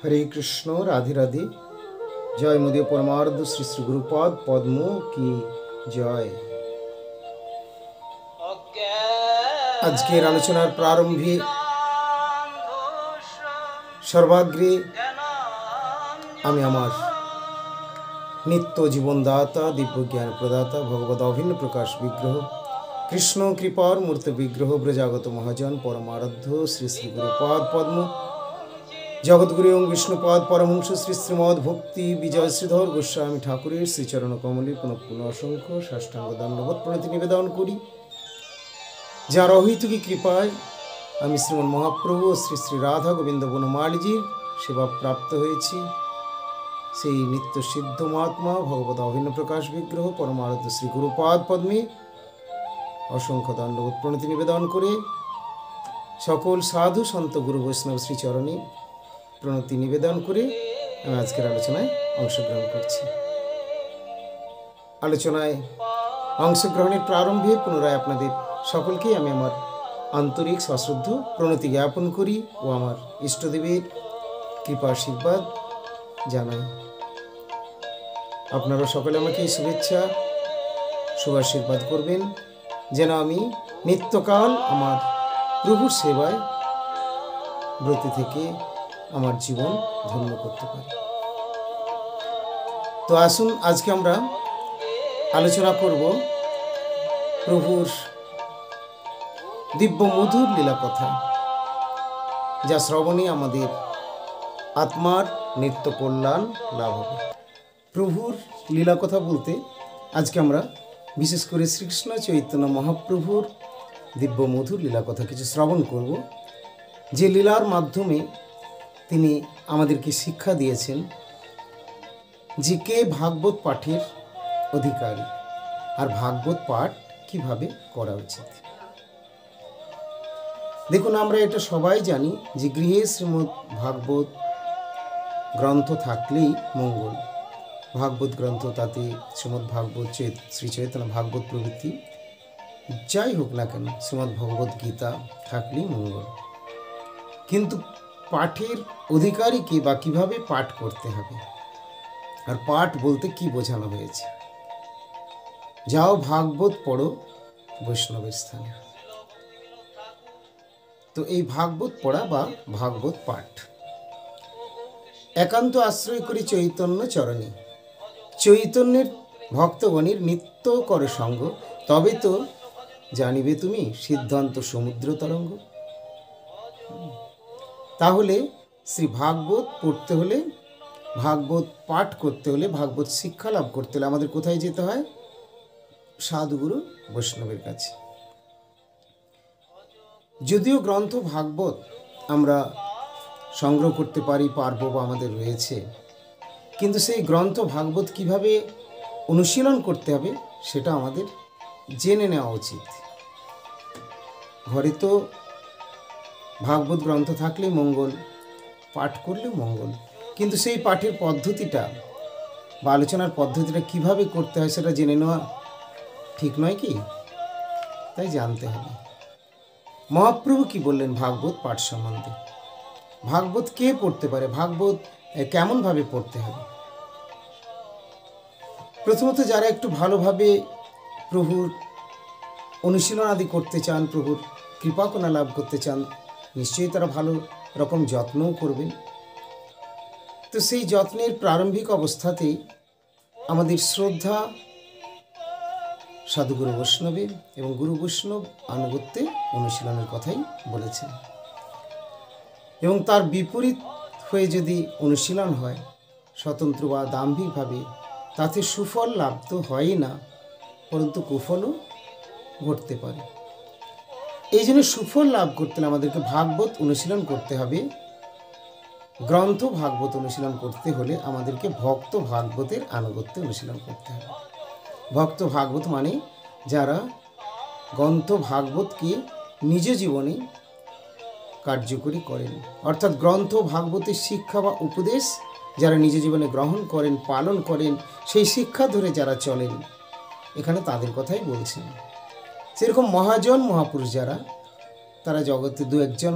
हरे कृष्ण राधे राधे। जय मुदे परमार्थ श्री श्री गुरुपाद पद्म की जय। आजकेर आलोचनार प्रारम्भे सर्वाग्रे आमी आमार नित्य जीवनदाता दिव्य ज्ञान प्रदाता भगवत अभिन्न प्रकाश विग्रह कृष्ण कृपार मूर्त विग्रह ब्रजागत महाजन परमाराध्य श्री श्री गुरुपाद पद्म जगद्गुरु एवं विष्णुपाद परमहंस श्री श्रीमद भक्ति विजय श्रीधर गोस्वामी ठाकुरेर श्रीचरण कमले पुनः पुनः असंख्य साष्टांग दंडवत प्रणति निवेदन करी। जार अहितुकी कृपाय आमी श्रीमन महाप्रभु श्री श्री राधा गोविंद बनमालीजीर सेवा प्राप्त हয়েছি। সেই নিত্য সিদ্ধ মহাত্মা ভগবত অভিন্ন প্রকাশ বিগ্রহ পরমারাধ্য শ্রী গুরুপাদ পদ্মে অসংখ্য দণ্ডবত প্রণতি নিবেদন করে সকল সাধু সন্ত গুরু বৈষ্ণব শ্রীচরণে প্রণতি নিবেদন করে আমি আজকের আলোচনায় অংশগ্রহণ করছি। আলোচনায় অংশগ্রহণের প্রারম্ভে পুনরায় আপনাদের সকলকেই আমি আমার আন্তরিক সশ্রদ্ধ প্রণতি জ্ঞাপন করি ও আমার ইষ্টদেবের কৃপা আশীর্বাদ জানাই। আপনারা সকলে আমাকে শুভেচ্ছা শুভাশীর্বাদ করবেন যেন আমি নিত্যকাল আমার প্রভুর সেবায় ব্রতী থেকে আমার জীবন ধন্য করতে পারি। তো আসুন আজকে আমরা আলোচনা করব প্রভুর দিব্য মধুর লীলা কথা, যা শ্রবণে আমাদের আত্মার নিত্য কল্যাণ লাভ হবে। প্রভুর লীলা কথা বলতে আজকে আমরা বিশেষ করে শ্রীকৃষ্ণ চৈতন্য মহাপ্রভুর দিব্য মধুর লীলা কথা কিছু শ্রবণ করব, যে লীলার মাধ্যমে তিনি আমাদেরকে শিক্ষা দিয়েছেন যে কে ভাগবত পাঠের অধিকারী আর ভাগবত পাঠ কিভাবে করা উচিত। দেখুন, আমরা এটা সবাই জানি যে গৃহে শ্রীমদ্ ভাগবত গ্রন্থ থাকলেই মঙ্গল। ভাগবত গ্রন্থ তাতে শ্রীমদ্ ভাগবত শ্রী চৈতন্য ভাগবত প্রভৃতি যাই হোক না কেন শ্রীমদ্ ভগবত গীতা থাকলেই মঙ্গল। কিন্তু পাঠের অধিকারী কে বা কিভাবে পাঠ করতে হবে, আর পাঠ বলতে কি বোঝানো হয়েছে। যাও ভাগবত পড়ো বৈষ্ণবের স্থানে। তো এই ভাগবত পড়া বা ভাগবত পাঠ একান্ত আশ্রয় করি চৈতন্য চরণে, চৈতন্যের ভক্তগণের নিত্য করে সঙ্গ, তবে তো জানিবে তুমি সিদ্ধান্ত সমুদ্র তরঙ্গ। তাহলে শ্রী ভাগবত পড়তে হলে, ভাগবত পাঠ করতে হলে, ভাগবত শিক্ষা লাভ করতে হলে আমাদের কোথায় যেতে হয়? সাধুগুরু বৈষ্ণবের কাছে। যদিও গ্রন্থ ভাগবত আমরা সংগ্রহ করতে পারি, পারবো বা আমাদের রয়েছে, কিন্তু সেই গ্রন্থ ভাগবত কিভাবে অনুশীলন করতে হবে সেটা আমাদের জেনে নেওয়া উচিত। ঘরে তো ভাগবত গ্রন্থ থাকলে মঙ্গল, পাঠ করলে মঙ্গল, কিন্তু সেই পাঠের পদ্ধতিটা বা আলোচনার পদ্ধতিটা কিভাবে করতে হয় সেটা জেনে নেওয়া ঠিক নয় কি? তাই জানতে হবে। মহাপ্রভু কি বললেন ভাগবত পাঠ সম্বন্ধে? ভাগবত কে পড়তে পারে, ভাগবত কেমনভাবে পড়তে হবে? প্রথমত যারা একটু ভালোভাবে প্রভুর অনুশীলন আদি করতে চান, প্রভুর কৃপাকণা লাভ করতে চান, নিশ্চয়ই তারা ভালো রকম যত্নও করবেন। তো সেই যত্নের প্রারম্ভিক অবস্থাতেই আমাদের শ্রদ্ধা সাধুগুরু বৈষ্ণবের এবং গুরু বৈষ্ণব আনুগত্যে অনুশীলনের কথাই বলেছেন। এবং তার বিপরীত হয়ে যদি অনুশীলন হয় স্বতন্ত্র বা দাম্ভিকভাবে, তাতে সুফল লাভ তো হয়ই না, পরন্তু কুফলও ঘটতে পারে। এই জন্য সুফল লাভ করতে হলে আমাদেরকে ভাগবত অনুশীলন করতে হবে। গ্রন্থ ভাগবত অনুশীলন করতে হলে আমাদেরকে ভক্ত ভাগবতের আনুগত্যে অনুশীলন করতে হবে। ভক্ত ভাগবত মানে যারা গ্রন্থ ভাগবতকে নিজ জীবনে কার্যকরী করেন, অর্থাৎ গ্রন্থ ভাগবতের শিক্ষা বা উপদেশ যারা নিজ জীবনে গ্রহণ করেন, পালন করেন, সেই শিক্ষা ধরে যারা চলেন, এখানে তাদের কথাই বলছেন। সেরকম মহাজন মহাপুরুষ যারা, তারা জগতে দু একজন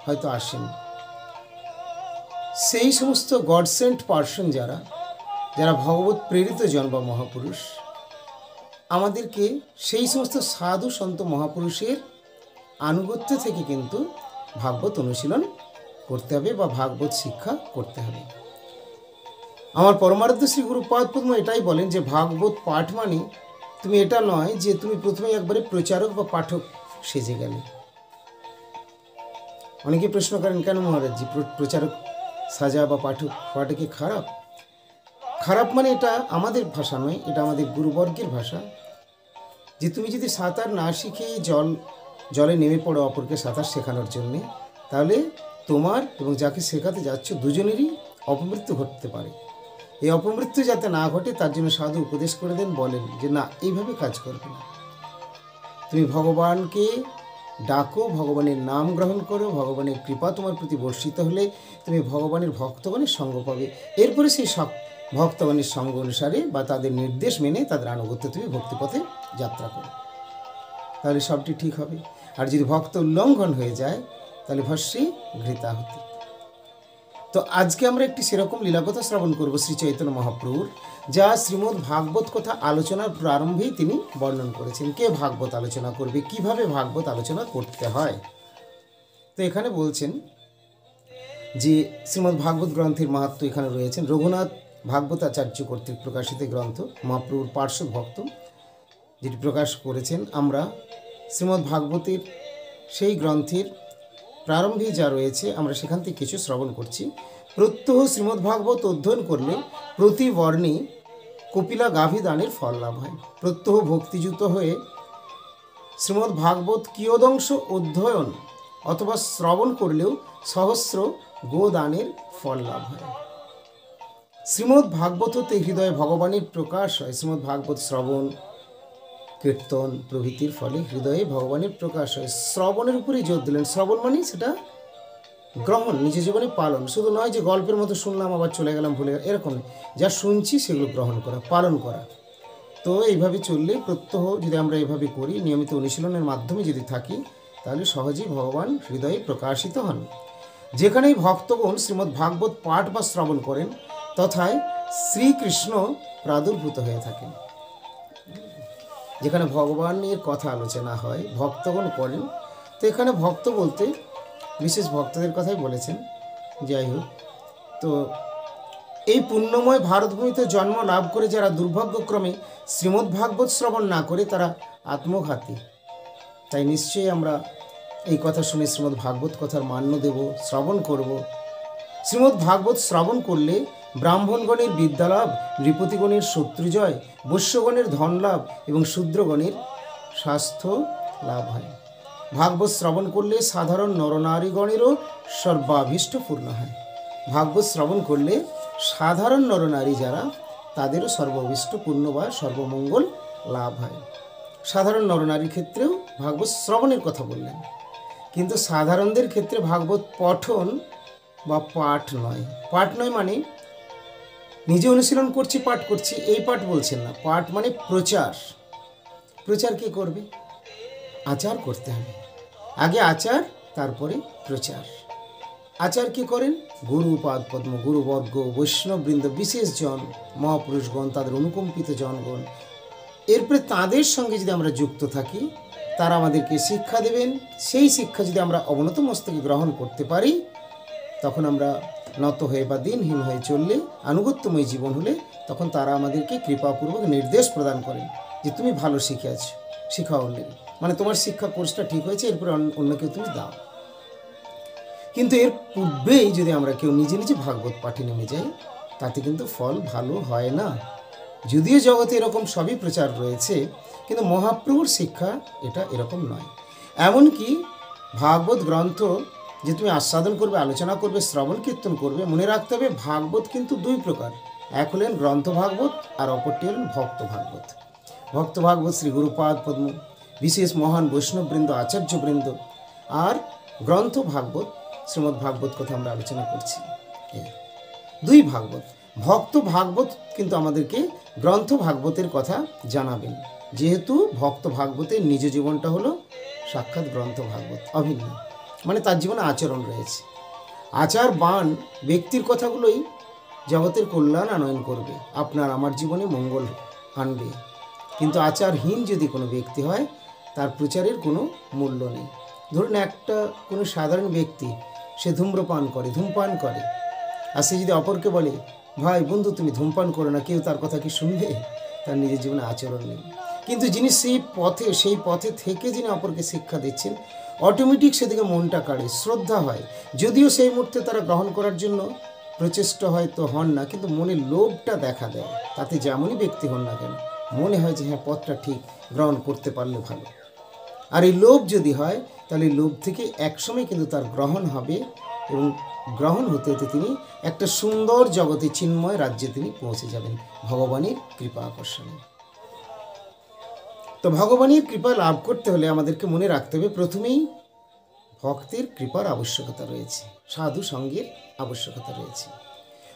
হয়তো আসেন, সেই সমস্ত গড সেন্ট পার্সন যারা যারা ভগবত প্রেরিত জন বা মহাপুরুষ, আমাদেরকে সেই সমস্ত সাধু সন্ত মহাপুরুষের আনুগত্য থেকে কিন্তু ভাগবত অনুশীলন করতে হবে বা ভাগবত শিক্ষা করতে হবে। আমার পরমারাধ্য শ্রী গুরুপাদ পদ্ম এটাই বলেন যে ভাগবত পাঠ মানে তুমি এটা নয় যে তুমি প্রথমে একবারে প্রচারক বা পাঠক সেজে গেলে। অনেকে প্রশ্ন করেন, কেন মহারাজজি প্রচারক সাজা বা পাঠক হওয়াটা কি খারাপ? খারাপ মানে এটা আমাদের ভাষা নয়, এটা আমাদের গুরুবর্গের ভাষা। যে তুমি যদি সাঁতার না শিখে জলে নেমে পড়ো অপরকে সাঁতার শেখানোর জন্যে, তাহলে তোমার এবং যাকে শেখাতে যাচ্ছ দুজনেরই অপমৃত্যু ঘটতে পারে। এই অপমৃত্যু যাতে না ঘটে তার জন্য সাধু উপদেশ করে দেন, বলেন যে না, এইভাবে কাজ করবে না। তুমি ভগবানকে ডাকো, ভগবানের নাম গ্রহণ করো, ভগবানের কৃপা তোমার প্রতি বর্ষিত হলে তুমি ভগবানের ভক্তগণের সঙ্গ পাবে। এরপরে সেই ভক্তগণের সঙ্গ অনুসারে বা তাদের নির্দেশ মেনে তাদের আনুগত্য তুমি ভক্তিপথে যাত্রা করো, তাহলে সবটি ঠিক হবে। আর যদি ভক্ত উল্লঙ্ঘন হয়ে যায় তাহলে ভস্যে ঘৃতাহুতি। তো আজকে আমরা একটি সেরকম লীলাকথা শ্রবণ করব শ্রী চৈতন্য মহাপ্রভুর, যা শ্রীমদ্ ভাগবত কথা আলোচনার প্রারম্ভেই তিনি বর্ণন করেছেন। কে ভাগবত আলোচনা করবে, কিভাবে ভাগবত আলোচনা করতে হয়। তো এখানে বলছেন যে শ্রীমদ্ ভাগবত গ্রন্থের মাহাত্ম্য এখানে রয়েছেন। রঘুনাথ ভাগবতাচার্য কর্তৃক প্রকাশিত গ্রন্থ, মহাপ্রভুর পার্শ্ব ভক্ত যেটি প্রকাশ করেছেন। আমরা শ্রীমদ্ ভাগবতের সেই গ্রন্থের প্রারম্ভে যা রয়েছে আমরা সেখান থেকে কিছু শ্রবণ করছি। প্রত্যহ শ্রীমদ্ ভাগবত অধ্যয়ন করলে প্রতি বর্ণে কপিলা গাভী দানের ফল লাভ হয়। প্রত্যহ ভক্তিযুক্ত হয়ে শ্রীমদ্ ভাগবত কিয়দংশ অধ্যয়ন অথবা শ্রবণ করলেও সহস্র গোদানের ফল লাভ হয়। শ্রীমদ্ ভাগবত হতে হৃদয়ে ভগবানের প্রকাশ হয়। শ্রীমদ্ ভাগবত শ্রবণ, কীর্তন প্রভৃতির ফলে হৃদয়ে ভগবানের প্রকাশ হয়। শ্রবণের উপরেই জোর দিলেন। শ্রবণ মানে সেটা গ্রহণ, নিজের জীবনে পালন। শুধু নয় যে গল্পের মতো শুনলাম আবার চলে গেলাম, ভুলে গেলাম, এরকম নয়। যা শুনছি সেগুলো গ্রহণ করা, পালন করা। তো এইভাবে চললে, প্রত্যহ যদি আমরা এইভাবে করি, নিয়মিত অনুশীলনের মাধ্যমে যদি থাকি, তাহলে সহজেই ভগবান হৃদয়ে প্রকাশিত হন। যেখানেই ভক্তগণ শ্রীমদ্ ভাগবত পাঠ বা শ্রবণ করেন তথায় শ্রীকৃষ্ণ প্রাদুর্ভূত হয়ে থাকেন। যেখানে ভগবানের কথা আলোচনা হয়, ভক্তগণ করেন। তো এখানে ভক্ত বলতে বিশেষ ভক্তদের কথাই বলেছেন। যাই হোক, তো এই পুণ্যময় ভারতভূমিতে জন্ম লাভ করে যারা দুর্ভাগ্যক্রমে শ্রীমদ্ ভাগবত শ্রবণ না করে তারা আত্মঘাতী। তাই নিশ্চয়ই আমরা এই কথা শুনে শ্রীমদ্ ভাগবত কথার মান্য দেব, শ্রবণ করব। শ্রীমদ্ ভাগবত শ্রবণ করলে ব্রাহ্মণগণের বিদ্যালাভ, নৃপতিগণের শত্রুজয়, বৈশ্যগণের ধন লাভ এবং শূদ্রগণের স্বাস্থ্য লাভ হয়। ভাগবত শ্রবণ করলে সাধারণ নরনারীগণেরও সর্বাভীষ্ট পূর্ণ হয়। ভাগবত শ্রবণ করলে সাধারণ নরনারী যারা, তাদেরও সর্বাভীষ্ট পূর্ণ বা সর্বমঙ্গল লাভ হয়। সাধারণ নরনারীর ক্ষেত্রেও ভাগবত শ্রবণের কথা বললেন, কিন্তু সাধারণদের ক্ষেত্রে ভাগবত পঠন বা পাঠ নয়। পাঠ নয় মানে নিজে অনুশীলন করছি, পাঠ করছি, এই পাঠ বলছেন না। পাঠ মানে প্রচার। প্রচার কে করবে? আচার করতে হবে। আগে আচার, তারপরে প্রচার। আচার কি করেন? গুরুপাদ পদ্ম, গুরুবর্গ, বৈষ্ণববৃন্দ, বিশেষ জন, মহাপুরুষগণ, তাদের অনুকম্পিত জনগণ। এরপরে তাদের সঙ্গে যদি আমরা যুক্ত থাকি, তারা আমাদেরকে শিক্ষা দেবেন। সেই শিক্ষা যদি আমরা অবনত মস্তকে গ্রহণ করতে পারি, তখন আমরা নত হয়ে বা দিনহীন হয়ে চললে, আনুগত্যময় জীবন হলে, তখন তারা আমাদেরকে কৃপাপূর্বক নির্দেশ প্রদান করেন যে তুমি ভালো শিখে আছো, শিখাও অন্যকে। মানে তোমার শিক্ষা কোর্সটা ঠিক হয়েছে, এরপরে অন্যকে তুমি দাও। কিন্তু এর পূর্বেই যদি আমরা কেউ নিজে নিজে ভাগবত পাঠে নেমে যাই, তাতে কিন্তু ফল ভালো হয় না। যদিও জগতে এরকম সবই প্রচার রয়েছে, কিন্তু মহাপ্রভুর শিক্ষা এটা এরকম নয়। এমনকি ভাগবত গ্রন্থ যে তুমি আস্বাদন করবে, আলোচনা করবে, শ্রবণ কীর্তন করবে, মনে রাখতে হবে ভাগবত কিন্তু দুই প্রকার। এক হলেন গ্রন্থ ভাগবত আর অপরটি হলেন ভক্ত ভাগবত। ভক্ত ভাগবত শ্রী গুরুপাদ পদ্ম, বিশেষ মহান বৈষ্ণববৃন্দ, আচার্যবৃন্দ। আর গ্রন্থ ভাগবত, শ্রীমদ্ ভাগবত কথা আমরা আলোচনা করছি। দুই ভাগবত। ভক্ত ভাগবত কিন্তু আমাদেরকে গ্রন্থ ভাগবতের কথা জানাবেন, যেহেতু ভক্ত ভাগবতের নিজ জীবনটা হলো সাক্ষাৎ গ্রন্থ ভাগবত, অভিন্ন। মানে তার জীবনে আচরণ রয়েছে। আচার বান ব্যক্তির কথাগুলোই জগতের কল্যাণ আনয়ন করবে, আপনার আমার জীবনে মঙ্গল আনবে। কিন্তু আচারহীন যদি কোনো ব্যক্তি হয়, তার প্রচারের কোনো মূল্য নেই। ধরুন একটা কোনো সাধারণ ব্যক্তি, সে ধূম্রপান করে, ধূমপান করে, আর সে যদি অপরকে বলে, ভাই বন্ধু তুমি ধূমপান করো না, কেউ তার কথা কি শুনবে? তার নিজের জীবনে আচরণ নেই। কিন্তু যিনি সেই পথে থেকে যিনি অপরকে শিক্ষা দিচ্ছেন, অটোমেটিক সেদিকে মনটা কাড়ে, শ্রদ্ধা হয়। যদিও সেই মুহূর্তে তারা গ্রহণ করার জন্য প্রচেষ্ট হয়তো হন না, কিন্তু মনে লোভটা দেখা দেয়। তাতে যেমনই ব্যক্তি হন না কেন, মনে হয় যে হ্যাঁ পথটা ঠিক, গ্রহণ করতে পারলে ভালো। আর এই লোভ যদি হয়, তাহলে লোভ থেকে একসময় কিন্তু তার গ্রহণ হবে, এবং গ্রহণ হতে হতে তিনি একটা সুন্দর জগতে, চিন্ময় রাজ্যে তিনি পৌঁছে যাবেন ভগবানের কৃপা আকর্ষণে। তো ভগবানের কৃপা লাভ করতে হলে আমাদেরকে মনে রাখতে হবে, প্রথমেই ভক্তের কৃপার আবশ্যকতা রয়েছে, সাধু সঙ্গের আবশ্যকতা রয়েছে।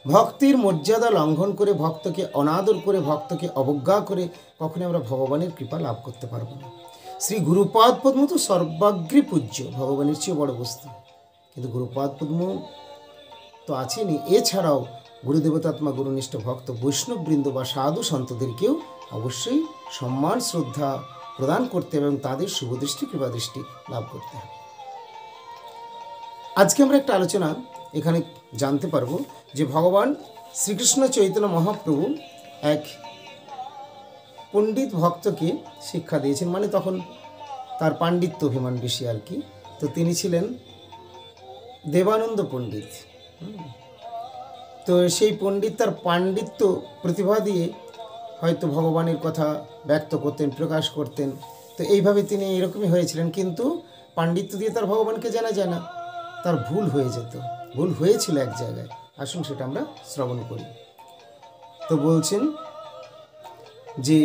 ভক্তির মর্যাদা লঙ্ঘন করে, ভক্তকে অনাদর করে, ভক্তকে অবজ্ঞা করে কখনোই আমরা ভগবানের কৃপা লাভ করতে পারবো না। শ্রী গুরুপাদ পদ্ম তো সর্বাগ্রে পূজ্য, ভগবানের চেয়ে বড় বস্তু। কিন্তু গুরুপাদ পদ্ম তো আছেনই, এছাড়াও গুরুদেবতাত্মা গুরুনিষ্ঠ ভক্ত বৈষ্ণববৃন্দ বা সাধু সন্তদেরকেও অবশ্যই সম্মান শ্রদ্ধা প্রদান করতে হবে এবং তাদের শুভদৃষ্টি কৃপাদৃষ্টি লাভ করতে হবে। আজকে আমরা একটা আলোচনা এখানে জানতে পারবো যে ভগবান শ্রীকৃষ্ণ চৈতন্য মহাপ্রভু এক পণ্ডিত ভক্তকে শিক্ষা দিয়েছেন, মানে তখন তার পাণ্ডিত্য অভিমান বেশি আর কি। তো তিনি ছিলেন দেবানন্দ পণ্ডিত। তো সেই পণ্ডিত তার পাণ্ডিত্য প্রতিভা দিয়ে হয়তো ভগবানের কথা ব্যক্ত করতেন, প্রকাশ করতেন। তো এইভাবে তিনি এরকমই হয়েছিলেন, কিন্তু পাণ্ডিত্য দিয়ে তার ভগবানকে জানা যায় না, তার ভুল হয়ে যেত, ভুল হয়েছিল এক জায়গায়। আসুন সেটা আমরা শ্রবণ করি। তো বলছেন যে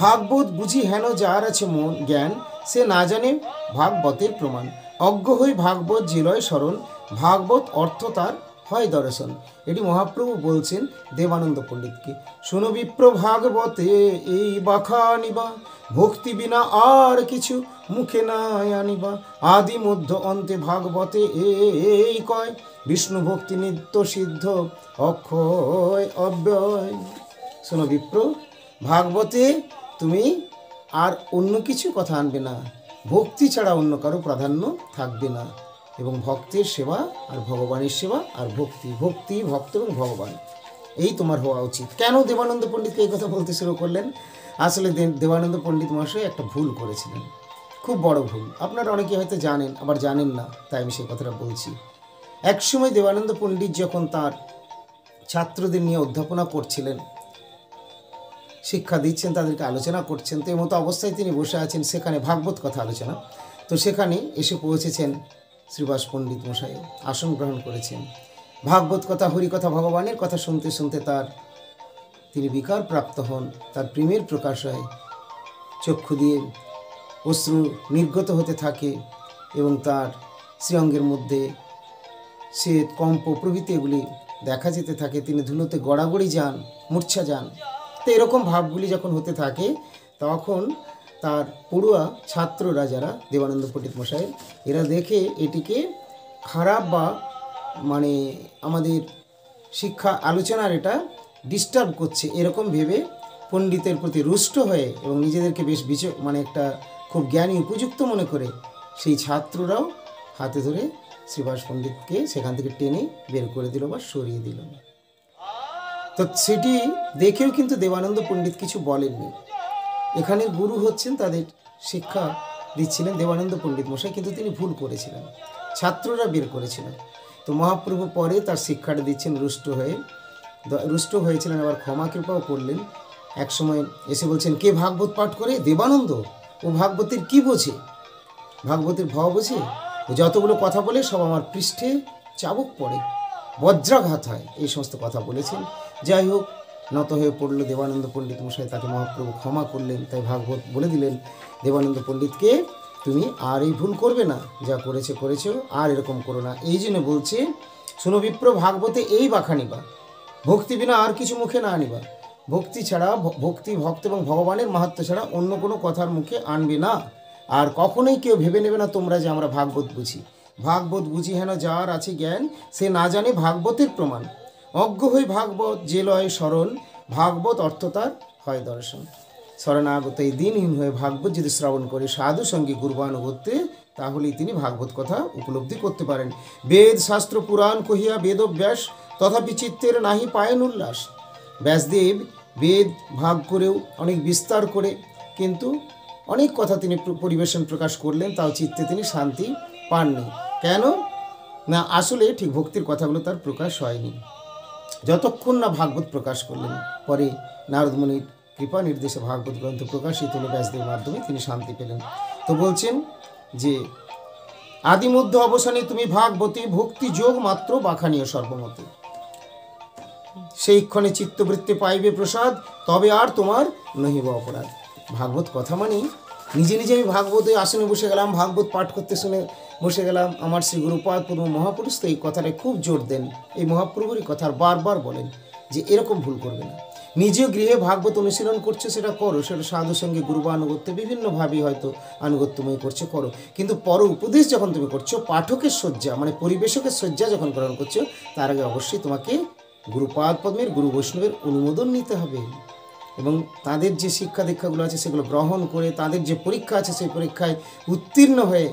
ভাগবত বুঝি হেন যার আছে মন জ্ঞান, সে না জানে ভাগবতের প্রমাণ। অজ্ঞ হই ভাগবত জিলয় স্মরণ, ভাগবত অর্থ তার হয় দর্শন। এটি মহাপ্রভু বলছেন দেবানন্দ পণ্ডিতকে। শোনো বিপ্র ভাগবতে এই বাখানিবা, ভক্তি বিনা আর কিছু মুখে না আনিবা। আদি মধ্য অন্তে ভাগবতে এই কয়, বিষ্ণু ভক্তি নিত্য সিদ্ধ অক্ষয় অব্যয়। শোনো বিপ্র, ভাগবতে তুমি আর অন্য কিছু কথা আনবে না, ভক্তি ছাড়া অন্য কারো প্রাধান্য থাকবে না, এবং ভক্তের সেবা আর ভগবানের সেবা আর ভক্তি, ভক্তি ভক্ত এবং ভগবান, এই তোমার হওয়া উচিত। কেন দেবানন্দ পণ্ডিতকে এই কথা বলতে শুরু করলেন? আসলে দেবানন্দ পণ্ডিত মহাশয় একটা ভুল করেছিলেন, খুব বড় ভুল। আপনারা অনেকে হয়তো জানেন, আবার জানেন না, তাই আমি সেই কথাটা বলছি। একসময় দেবানন্দ পণ্ডিত যখন তার ছাত্রদের নিয়ে অধ্যাপনা করছিলেন, শিক্ষা দিচ্ছেন, তাদেরকে আলোচনা করছেন, তো এই মতো অবস্থায় তিনি বসে আছেন, সেখানে ভাগবত কথা আলোচনা। তো সেখানে এসে পৌঁছেছেন শ্রীবাস পণ্ডিত মশাই, আসন গ্রহণ করেছেন। ভাগবত কথা, হরিকথা, ভগবানের কথা শুনতে শুনতে তিনি বিকার প্রাপ্ত হন, তার প্রেমের প্রকাশ হয়, চক্ষু দিয়ে অশ্রু নির্গত হতে থাকে এবং তার শ্রীঅঙ্গের মধ্যে শ্বেত কম্প প্রভৃতি এগুলি দেখা যেতে থাকে। তিনি ধুলোতে গড়াগড়ি যান, মূর্ছা যান। তো এরকম ভাবগুলি যখন হতে থাকে, তখন তার পড়ুয়া ছাত্ররা যারা দেবানন্দ পণ্ডিত মশাই, এরা দেখে এটিকে খারাপ বা মানে আমাদের শিক্ষা আলোচনার এটা ডিস্টার্ব করছে, এরকম ভেবে পণ্ডিতের প্রতি রুষ্ট হয়ে এবং নিজেদেরকে বেশ মানে একটা খুব জ্ঞানী উপযুক্ত মনে করে সেই ছাত্ররাও হাতে ধরে শ্রীবাস পণ্ডিতকে সেখান থেকে টেনে বের করে দিল বা সরিয়ে দিল। তো সেটি দেখেও কিন্তু দেবানন্দ পণ্ডিত কিছু বলেননি। এখানে গুরু হচ্ছেন, তাদের শিক্ষা দিচ্ছিলেন দেবানন্দ পণ্ডিত মশাই, কিন্তু তিনি ভুল করেছিলেন, ছাত্ররা বের করেছিলেন। তো মহাপ্রভু পরে তার শিক্ষাটা দিচ্ছেন রুষ্ট হয়েছিলেন, আবার ক্ষমা কৃপাও করলেন। একসময় এসে বলছেন, কে ভাগবত পাঠ করে? দেবানন্দ। ও ভাগবতের কি বোঝে? ভাগবতের ভাব বোঝে? ও যতগুলো কথা বলে সব আমার পৃষ্ঠে চাবুক পড়ে, বজ্রাঘাত হয়, এই সমস্ত কথা বলেছেন। যাই হোক, নত হয়ে পড়ল দেবানন্দ পণ্ডিত মশাই, তাকে মহাপ্রভু ক্ষমা করলেন। তাই ভাগবত বলে দিলেন দেবানন্দ পণ্ডিতকে, তুমি আর এই ভুল করবে না, যা করেছো আর এরকম করো না। এই জন্য বলছে, শোনো বিপ্র, ভাগবতে এই বাখানিবা, ভক্তি বিনা আর কিছু মুখে না আনিবা। ভক্তি ছাড়া, ভক্তি ভক্ত এবং ভগবানের মাহাত্ম্য ছাড়া অন্য কোনো কথার মুখে আনবে না। আর কখনোই কেউ ভেবে নেবে না তোমরা যে আমরা ভাগবত বুঝি। ভাগবত বুঝি হেন যার আছে জ্ঞান, সে না জানে ভাগবতের প্রমাণ। অজ্ঞ হই ভাগবত যে লয় স্মরণ, ভাগবত অর্থ তার হয় দর্শন। শরণাগত এই দিনহীন হয়ে ভাগবত যদি শ্রবণ করে সাধু সঙ্গে গুরবানুগত্যে, তাহলেই তিনি ভাগবত কথা উপলব্ধি করতে পারেন। বেদ শাস্ত্র পুরাণ কহিয়া বেদব্যাস, তথাপি চিত্তের নাহি পায়েন উল্লাস। ব্যাসদেব বেদ ভাগ করেও অনেক বিস্তার করে কিন্তু অনেক কথা তিনি পরিবেশন প্রকাশ করলেন, তাও চিত্তে তিনি শান্তি পাননি। কেন না, আসলে ঠিক ভক্তির কথাগুলো তার প্রকাশ হয়নি যতক্ষণ না ভাগবত প্রকাশ করলেন। পরে নারদমুনির কৃপা নির্দেশে ভাগবত গ্রন্থ প্রকাশিত হলো, ব্যাসদেবের মাধ্যমে তিনি শান্তি পেলেন। তো বলছেন যে আদি মধ্য অবসানে তুমি ভাগবতী, ভক্তি যোগ মাত্র বাখানীয় সর্বমতে। সেই ক্ষণে চিত্তবৃত্তি পাইবে প্রসাদ, তবে আর তোমার নহিব অপরাধ। ভাগবত কথা মানেই নিজে নিজে আমি ভাগবতে আসনে বসে গেলাম, ভাগবত পাঠ করতে শুনে বসে গেলাম। আমার শ্রী গুরুপাদ পূর্ব মহাপুরুষ তো এই কথাটা খুব জোর দেন, এই মহাপ্রভুরই কথা বারবার বলেন যে এরকম ভুল করবে না। নিজে গৃহে ভাগবত অনুশীলন করছে, সেটা করো, সেটা সাধু সঙ্গে গুরু বা আনুগত্য বিভিন্নভাবে হয়তো আনুগত্যময় করছে, করো। কিন্তু পর উপদেশ যখন তুমি করছো, পাঠকের শয্যা মানে পরিবেশকের শয্যা যখন গ্রহণ করছো, তার আগে অবশ্যই তোমাকে গুরুপাদ পদ্মের গুরু বৈষ্ণবের অনুমোদন নিতে হবে এবং তাদের যে শিক্ষা দীক্ষাগুলো আছে সেগুলো গ্রহণ করে, তাদের যে পরীক্ষা আছে সেই পরীক্ষায় উত্তীর্ণ হয়ে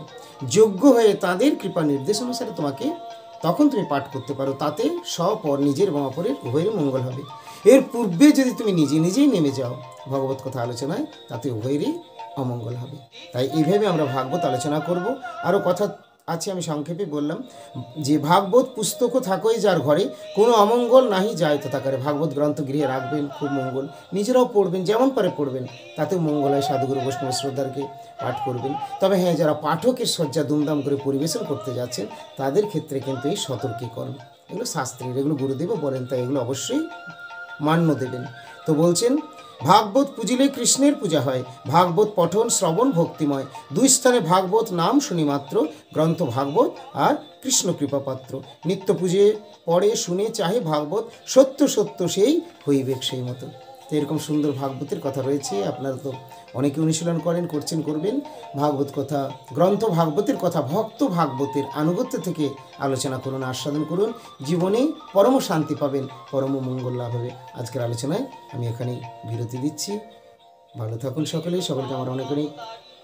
যোগ্য হয়ে তাদের কৃপা নির্দেশ অনুসারে তোমাকে তখন তুমি পাঠ করতে পারো। তাতে স্বপর নিজের এবং অপরের উভয়ের মঙ্গল হবে। এর পূর্বে যদি তুমি নিজে নিজেই নেমে যাও ভগবত কথা আলোচনায়, তাতে উভয়েরই অমঙ্গল হবে। তাই এইভাবে আমরা ভাগবত আলোচনা করব। আরও কথা আছে, আমি সংক্ষেপে বললাম যে ভাগবত পুস্তকও থাকোই যার ঘরে, কোনো অমঙ্গল নাহি যায় তো তাকারে। ভাগবত গ্রন্থ গৃহে রাখবেন, খুব মঙ্গল। নিজেরাও পড়বেন, যেমন পারে পড়বেন, তাতেও মঙ্গল হয়। সাধুগুরু বৈষ্ণব শ্রদ্ধারকে পাঠ করবেন। তবে হ্যাঁ, যারা পাঠকের শয্যা দুমদাম করে পরিবেশন করতে যাচ্ছেন, তাদের ক্ষেত্রে কিন্তু এই সতর্কীকরণ, এগুলো শাস্ত্রের, এগুলো গুরুদেবও বলেন, তাই এগুলো অবশ্যই মান্য দেবেন। তো বলছেন ভাগবত পুজিলে কৃষ্ণের পূজা হয়, ভাগবত পঠন শ্রবণ ভক্তিময়। দুই স্থানে ভাগবত নাম শুনি মাত্র, গ্রন্থ ভাগবত আর কৃষ্ণ কৃপাপাত্র। নিত্য পুজে পড়ে শুনে চাহে ভাগবত, সত্য সত্য সেই হইবেক সেই মতো। তো এরকম সুন্দর ভাগবতের কথা রয়েছে। আপনারা তো অনেকে অনুশীলন করেন, করছেন, করবেন। ভাগবত কথা, গ্রন্থ ভাগবতের কথা, ভক্ত ভাগবতের আনুগত্য থেকে আলোচনা করুন, আস্বাদন করুন। জীবনে পরম শান্তি পাবেন, পরম মঙ্গল লাভ হবে। আজকের আলোচনায় আমি এখানেই বিরতি দিচ্ছি। ভালো থাকুন সকলেই। সকলকে আমার অনেক অনেক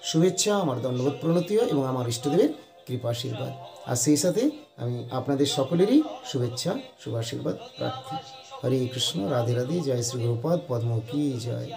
শুভেচ্ছা, আমার দণ্ডবোধ প্রণতিও এবং আমার ইষ্টদেবের কৃপা আশীর্বাদ। আর সেই সাথে আমি আপনাদের সকলেরই শুভেচ্ছা শুভ আশীর্বাদ প্রার্থী। হরে কৃষ্ণ, রাধে রাধে, জয় শ্রী গুরুপাদ পদ্ম কি জয়।